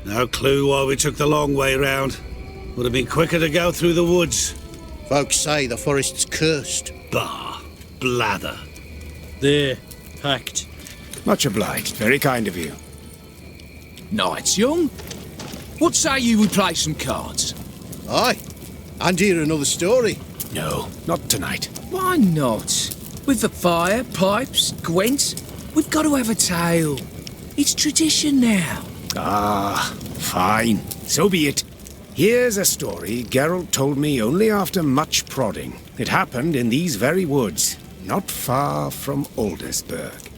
No clue why we took the long way round. Would have been quicker to go through the woods. Folks say the forest's cursed. Bah, blather. There, packed. Much obliged. Very kind of you. Nights, young. What say you we play some cards? Aye, and hear another story. No, not tonight. Why not? With the fire, pipes, Gwent, we've got to have a tale. It's tradition now. Ah, fine. So be it. Here's a story Geralt told me only after much prodding. It happened in these very woods, not far from Aldersburg.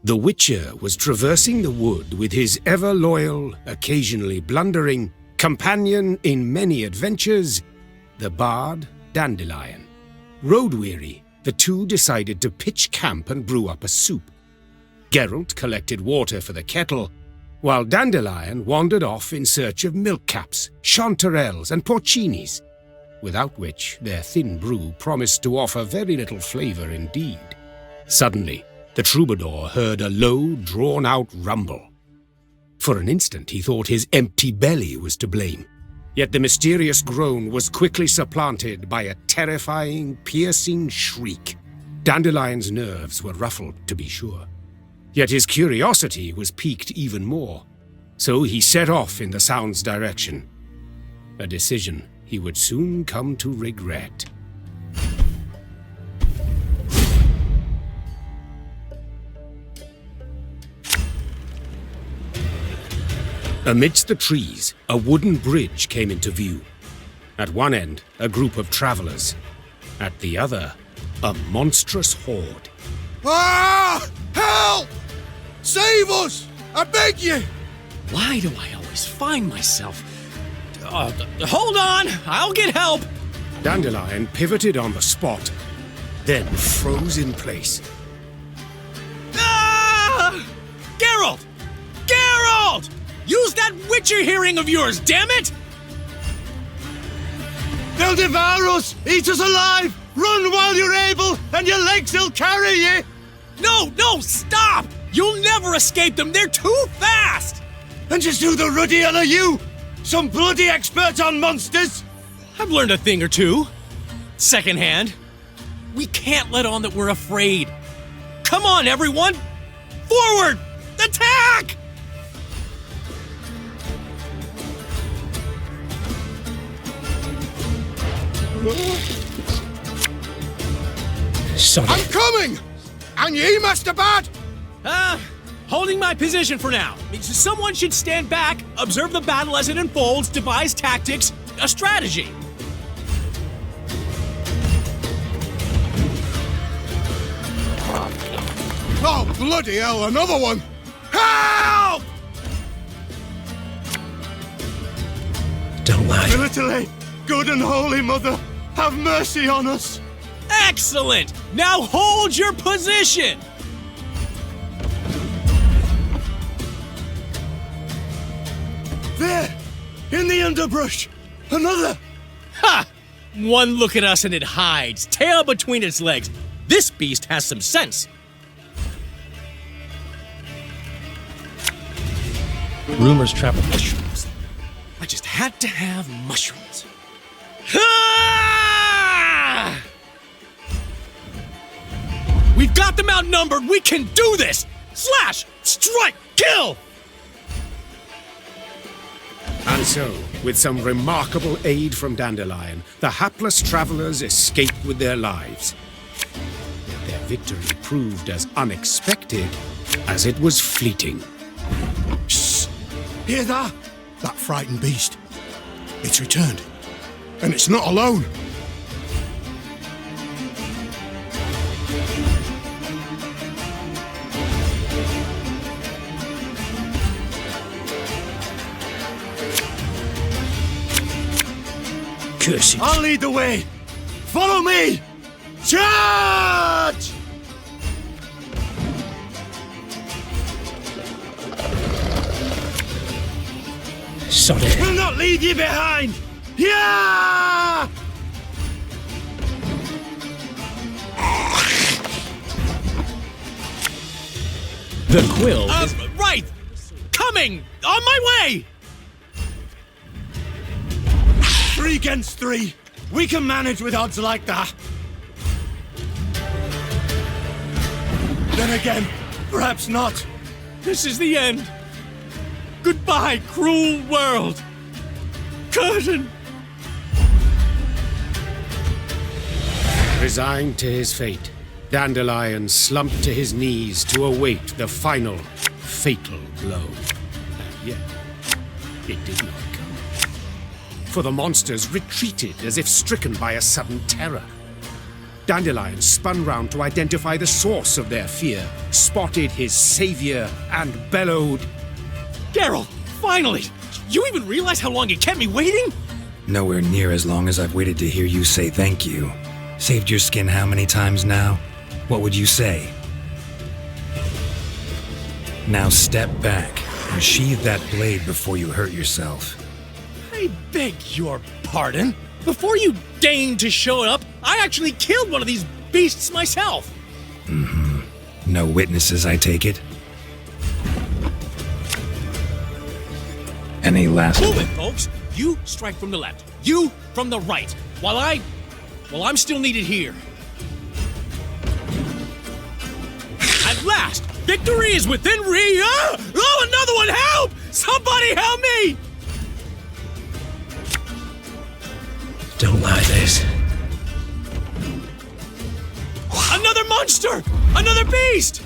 The Witcher was traversing the wood with his ever-loyal, occasionally blundering, companion in many adventures, the bard Dandelion. Road-weary, the two decided to pitch camp and brew up a soup. Geralt collected water for the kettle, while Dandelion wandered off in search of milk caps, chanterelles and porcinis, without which their thin brew promised to offer very little flavour indeed. Suddenly, the troubadour heard a low, drawn-out rumble. For an instant he thought his empty belly was to blame, yet the mysterious groan was quickly supplanted by a terrifying, piercing shriek. Dandelion's nerves were ruffled, to be sure. Yet his curiosity was piqued even more, so he set off in the sound's direction, a decision he would soon come to regret. Amidst the trees, a wooden bridge came into view. At one end, a group of travelers. At the other, a monstrous horde. Ah! Help! Save us! I beg you! Why do I always find myself... hold on! I'll get help! Dandelion pivoted on the spot, then froze in place. Ah! Geralt! Geralt! Use that Witcher hearing of yours, damn it! They'll devour us! Eat us alive! Run while you're able, and your legs will carry you! No, stop! You'll never escape them, they're too fast! And just who the ruddy hell are you? Some bloody expert on monsters? I've learned a thing or two. Secondhand. We can't let on that we're afraid. Come on, everyone! Forward! Attack! Sorry. I'm coming! And ye, Master Bad! Holding my position for now. Someone should stand back, observe the battle as it unfolds, devise tactics, a strategy. Oh, bloody hell, another one! Help! Don't lie. Italy, good and holy mother, have mercy on us! Excellent! Now hold your position! There! In the underbrush! Another! Ha! One look at us and it hides, tail between its legs. This beast has some sense. Rumors travel mushrooms. I just had to have mushrooms. Ah! We've got them outnumbered. We can do this. Slash, strike, kill. And so, with some remarkable aid from Dandelion, the hapless travelers escaped with their lives. Yet their victory proved as unexpected as it was fleeting. Shh! Hear that? That frightened beast. It's returned. And it's not alone. Curse it. I'll lead the way. Follow me! Charge! Sorry. We'll not leave you behind! Yeah! The quill is... coming! On my way! 3 against 3. We can manage with odds like that. Then again, perhaps not. This is the end. Goodbye, cruel world. Curtain. Resigned to his fate, Dandelion slumped to his knees to await the final, fatal blow. And yet, it did not come. For the monsters retreated as if stricken by a sudden terror. Dandelion spun round to identify the source of their fear, spotted his savior, and bellowed, Geralt, finally! You even realize how long it kept me waiting? Nowhere near as long as I've waited to hear you say thank you. Saved your skin how many times now? What would you say? Now step back and sheathe that blade before you hurt yourself. I beg your pardon? Before you deigned to show up, I actually killed one of these beasts myself! No witnesses, I take it? Any last... Move it, folks! You strike from the left, you from the right, while I'm still needed here. At last, victory is within reach! Oh, another one! Help! Somebody help me! Don't like this. Another monster! Another beast!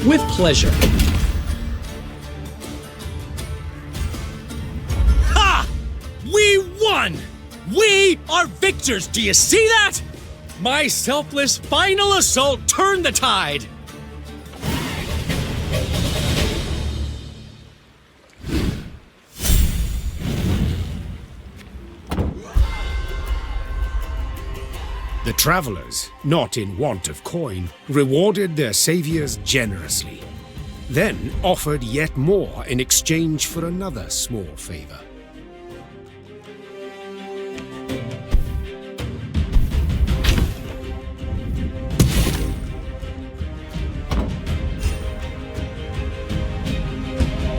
With pleasure. Ha! We won! We are victors! Do you see that? My selfless final assault turned the tide! The travelers, not in want of coin, rewarded their saviors generously, then offered yet more in exchange for another small favor.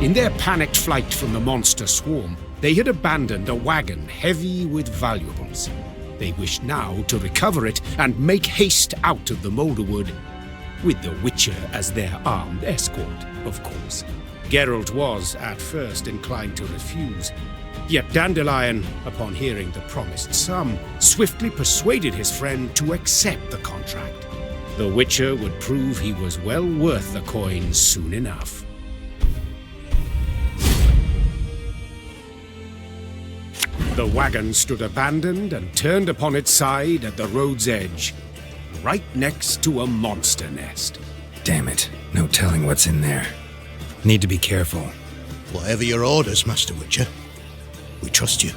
In their panicked flight from the monster swarm, they had abandoned a wagon heavy with valuables. They wished now to recover it and make haste out of the Moulderwood, with the Witcher as their armed escort, of course. Geralt was, at first, inclined to refuse. Yet Dandelion, upon hearing the promised sum, swiftly persuaded his friend to accept the contract. The Witcher would prove he was well worth the coin soon enough. The wagon stood abandoned and turned upon its side at the road's edge, right next to a monster nest. Damn it, no telling what's in there. Need to be careful. Whatever your orders, Master Witcher. We trust you.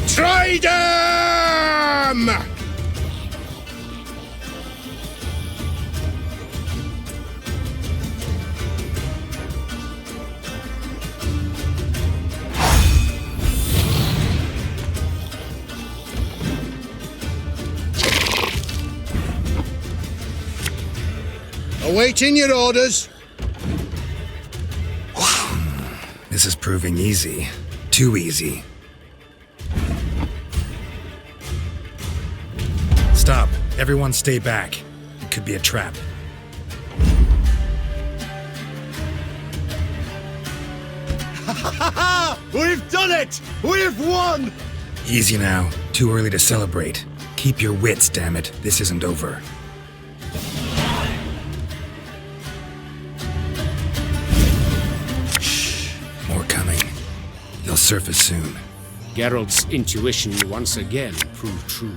Try them! Awaiting your orders. This is proving easy. Too easy. Stop. Everyone stay back. It could be a trap. We've done it! We've won! Easy now. Too early to celebrate. Keep your wits, damn it. This isn't over. Shh. More coming. They'll surface soon. Geralt's intuition once again proved true.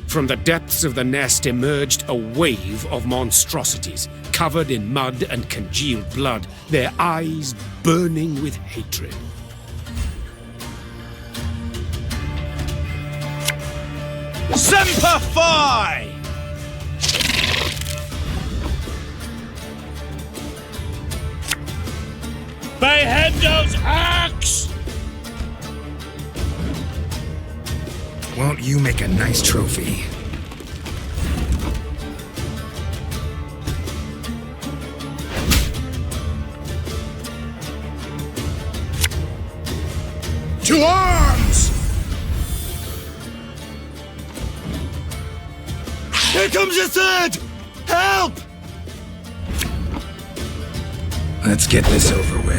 From the depths of the nest emerged a wave of monstrosities, covered in mud and congealed blood, their eyes burning with hatred. Semper Fi! Behead those hacks! Won't you make a nice trophy? To arms! Here comes a third! Help! Let's get this over with.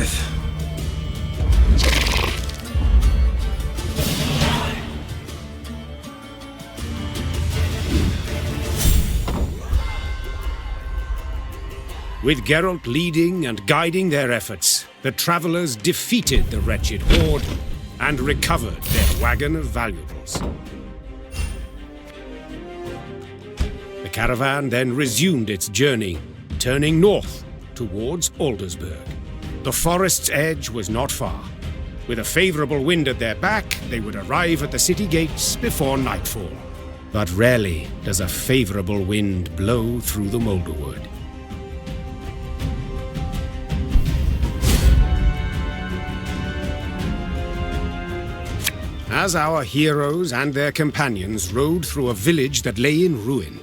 With Geralt leading and guiding their efforts, the travelers defeated the wretched horde and recovered their wagon of valuables. The caravan then resumed its journey, turning north towards Aldersburg. The forest's edge was not far. With a favorable wind at their back, they would arrive at the city gates before nightfall. But rarely does a favorable wind blow through the Moulderwood. As our heroes and their companions rode through a village that lay in ruin,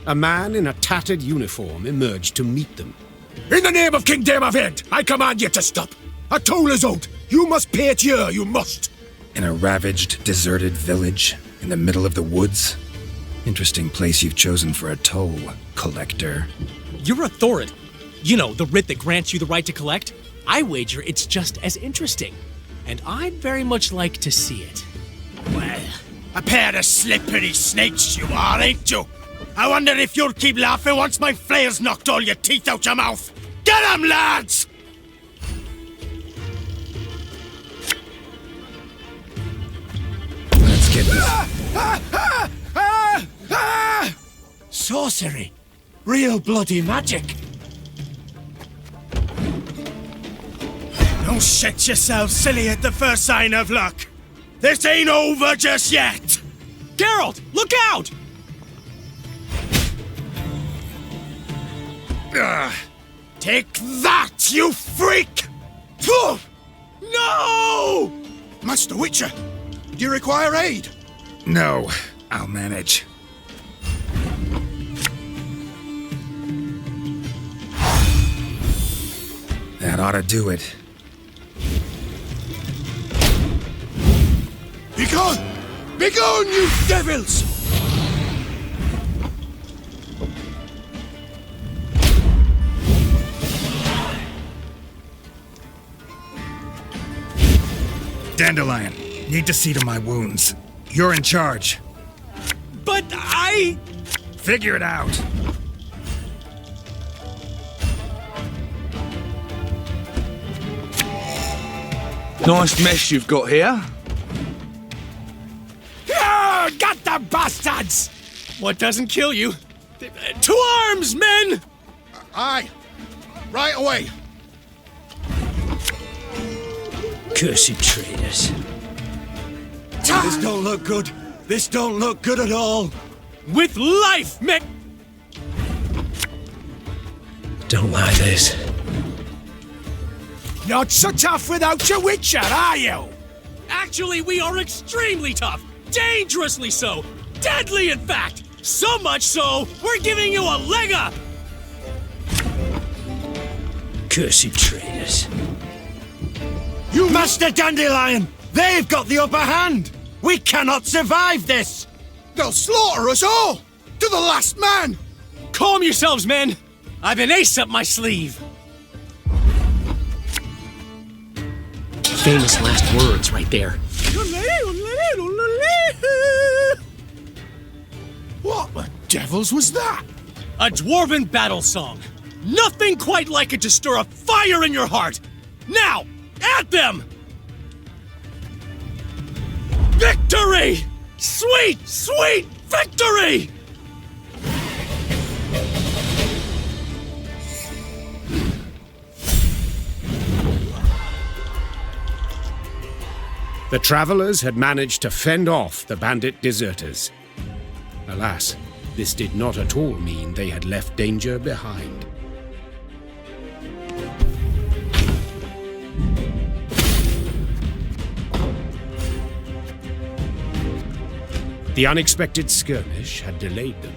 a man in a tattered uniform emerged to meet them. In the name of King Damavend, I command you to stop. A toll is owed. You must pay it here, you must. In a ravaged, deserted village in the middle of the woods? Interesting place you've chosen for a toll collector. Your authority. You know, the writ that grants you the right to collect. I wager it's just as interesting. And I'd very much like to see it. Well, a pair of slippery snakes you are, ain't you? I wonder if you'll keep laughing once my flare's knocked all your teeth out your mouth. Get 'em, lads! Let's get this. Sorcery. Real bloody magic. Don't shit yourself silly at the first sign of luck. This ain't over just yet. Geralt, look out! Take that, you freak! Phew! No! Master Witcher, do you require aid? No, I'll manage. That ought to do it. Begone! Begone, you devils! Dandelion, need to see to my wounds. You're in charge. But I... Figure it out. Nice mess you've got here. Got the bastards! What doesn't kill you? To arms, men! Aye. Right away. Cursed traitors. This don't look good. This don't look good at all. With life, men! Don't like this. Not so tough without your Witcher, are you? Actually, we are extremely tough. Dangerously so. Deadly, in fact. So much so, we're giving you a leg up. Cursed traitors. You Master Dandelion! They've got the upper hand! We cannot survive this! They'll slaughter us all! To the last man! Calm yourselves, men. I've an ace up my sleeve. Famous last words right there. What the devils was that? A dwarven battle song. Nothing quite like it to stir a fire in your heart. Now, at them! Victory! Sweet, sweet victory! The travelers had managed to fend off the bandit deserters. Alas, this did not at all mean they had left danger behind. The unexpected skirmish had delayed them.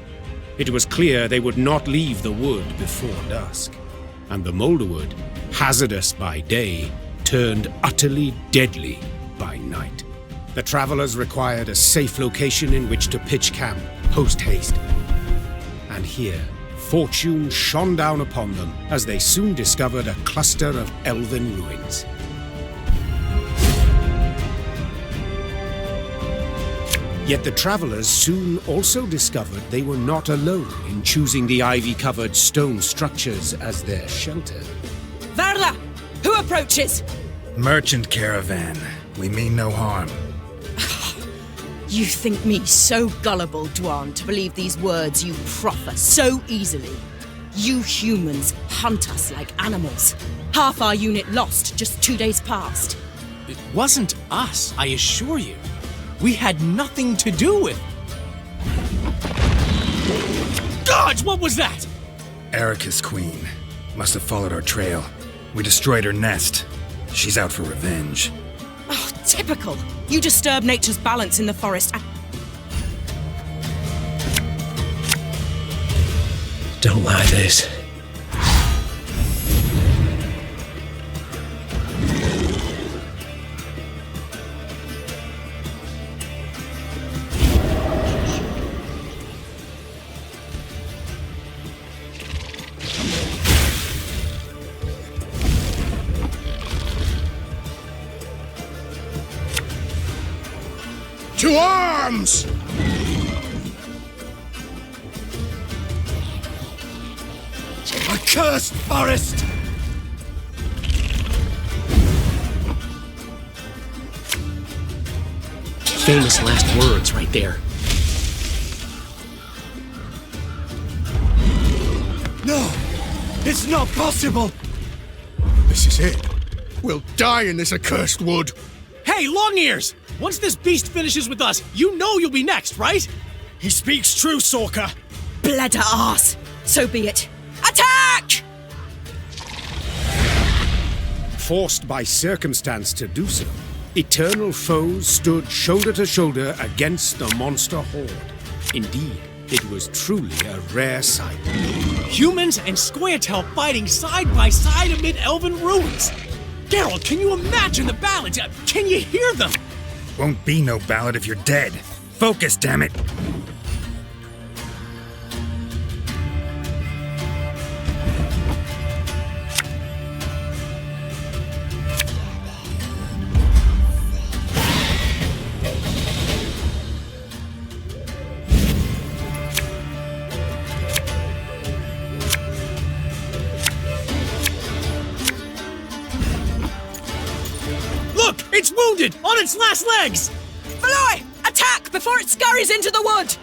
It was clear they would not leave the wood before dusk, and the Moulderwood, hazardous by day, turned utterly deadly by night. The travelers required a safe location in which to pitch camp post-haste. And here, fortune shone down upon them as they soon discovered a cluster of elven ruins. Yet the travelers soon also discovered they were not alone in choosing the ivy-covered stone structures as their shelter. Verla! Who approaches? Merchant caravan. We mean no harm. You think me so gullible, Dwan, to believe these words you proffer so easily? You humans hunt us like animals. Half our unit lost just 2 days past. It wasn't us, I assure you. We had nothing to do with it. Gods, what was that? Erica's queen. Must have followed our trail. We destroyed her nest. She's out for revenge. Oh, typical. You disturb nature's balance in the forest. Don't like this. To arms! Accursed forest! Famous last words right there. No! It's not possible! This is it. We'll die in this accursed wood. Hey, Longears! Once this beast finishes with us, you know you'll be next, right? He speaks true, Sorka. Bladder arse. So be it. Attack! Forced by circumstance to do so, eternal foes stood shoulder to shoulder against the monster horde. Indeed, it was truly a rare sight. Humans and Scoia'tael fighting side by side amid elven ruins. Geralt, can you imagine the ballads? Can you hear them? Won't be no ballad if you're dead. Focus, damn it. Look! It's wounded! On its last legs! Floy! Attack before it scurries into the wood!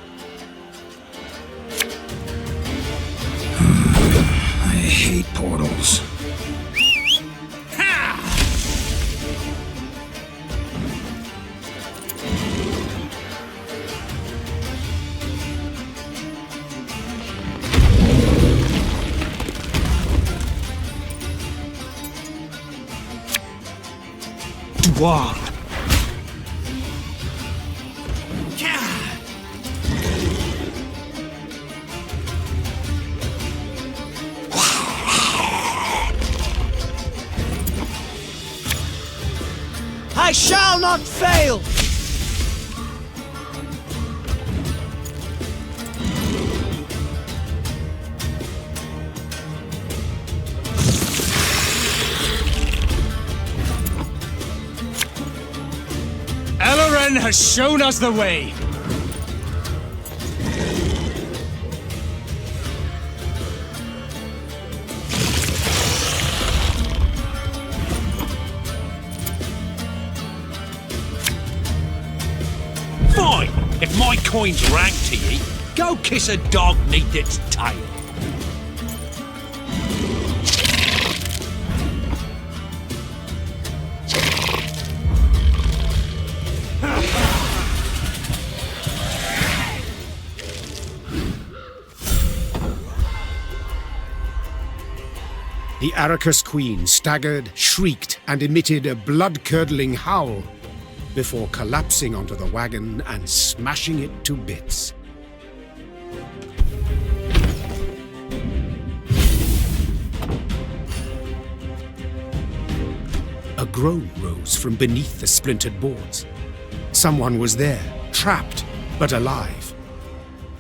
I hate portals. Wow. I shall not fail! Elren has shown us the way! Fine! If my coin's rank to ye, go kiss a dog neath its tail. The Arrakis Queen staggered, shrieked, and emitted a blood-curdling howl. before collapsing onto the wagon and smashing it to bits. A groan rose from beneath the splintered boards. Someone was there, trapped, but alive.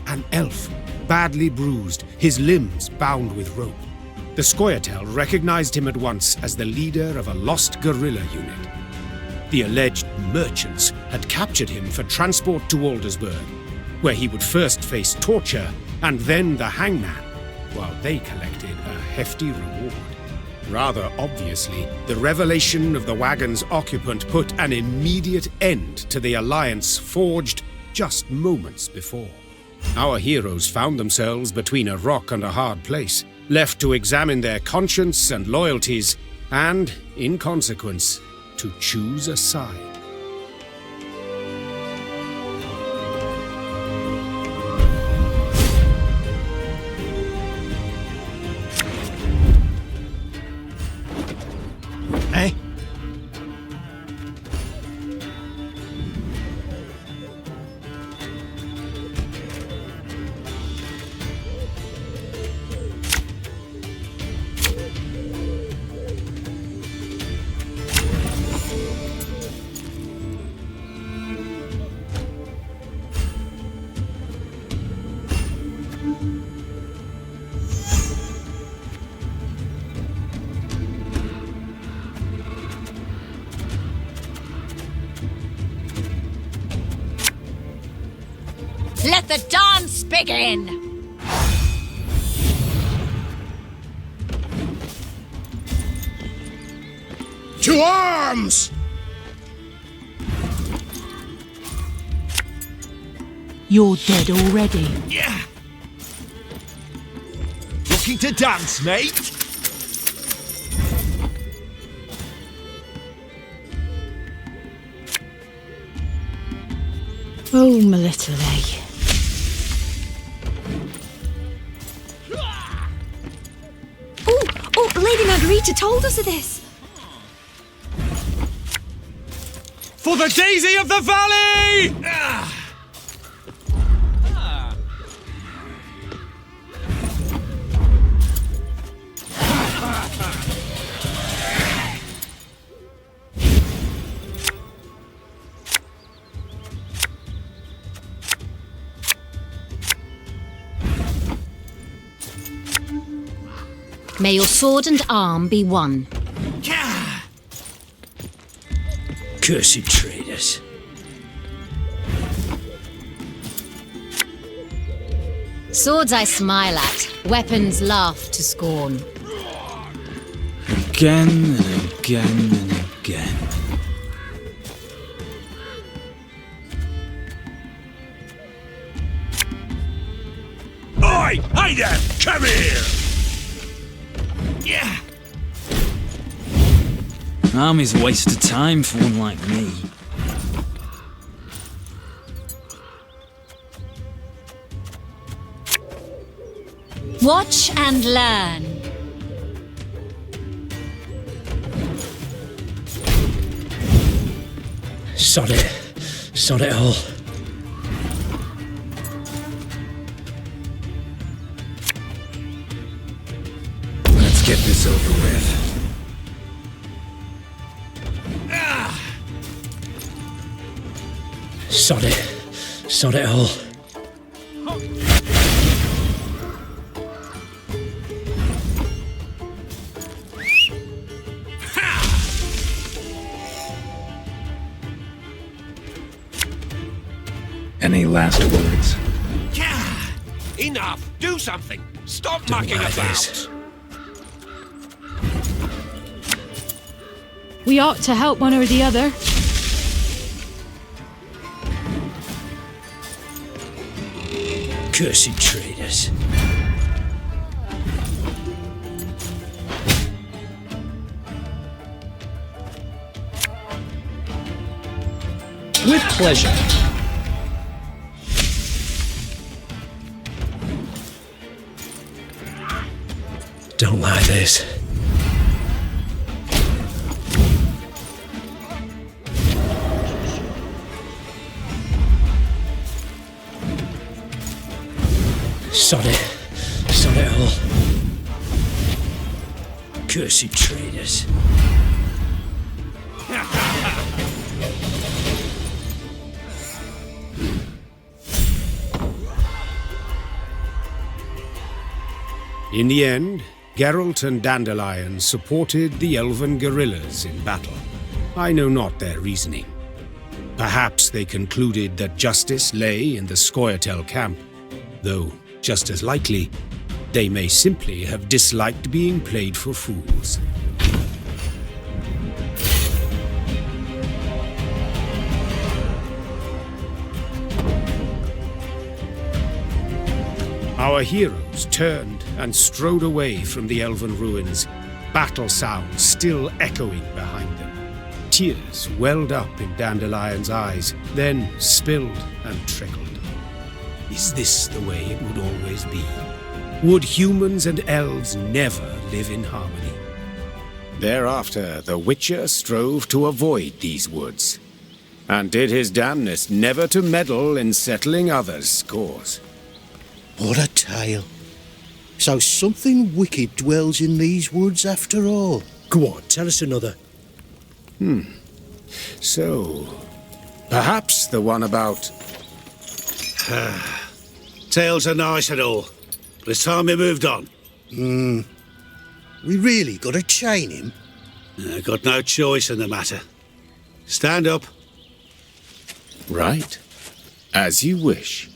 An elf, badly bruised, his limbs bound with rope. The Scoia'tael recognized him at once as the leader of a lost guerrilla unit. The alleged merchants had captured him for transport to Aldersburg, where he would first face torture and then the hangman, while they collected a hefty reward. Rather obviously, the revelation of the wagon's occupant put an immediate end to the alliance forged just moments before. Our heroes found themselves between a rock and a hard place, left to examine their conscience and loyalties, and, in consequence, to choose a side. Eh? Let the dance begin! To arms! You're dead already. Yeah. Looking to dance, mate? Oh, my little egg. Oh, Lady Margarita told us of this. For the Daisy of the Valley! May your sword and arm be one. Cursed traitors. Swords I smile at, weapons laugh to scorn. Again and again and again. Oi! Hey there! Come here! Yeah. Army's a waste of time for one like me. Watch and learn. Sod it. Sod it all. Let's get this over with. Sod it. Sod it all. Any last words? Enough! Do something! Stop Don't mucking like about! this. We ought to help one or the other. Cursed traitors. With pleasure. Don't like this. Sod it. Sod it all. Cursed traitors. In the end, Geralt and Dandelion supported the elven guerrillas in battle. I know not their reasoning. Perhaps they concluded that justice lay in the Scoia'tael camp, though, just as likely, they may simply have disliked being played for fools. Our heroes turned and strode away from the elven ruins, battle sounds still echoing behind them. Tears welled up in Dandelion's eyes, then spilled and trickled. Is this the way it would always be? Would humans and elves never live in harmony? Thereafter, the Witcher strove to avoid these woods, and did his damnedest never to meddle in settling others' scores. What a tale. So something wicked dwells in these woods after all. Go on, tell us another. So, perhaps the one about... Tales are nice and all, but it's time we moved on. We really got to chain him? Got no choice in the matter. Stand up. Right. As you wish.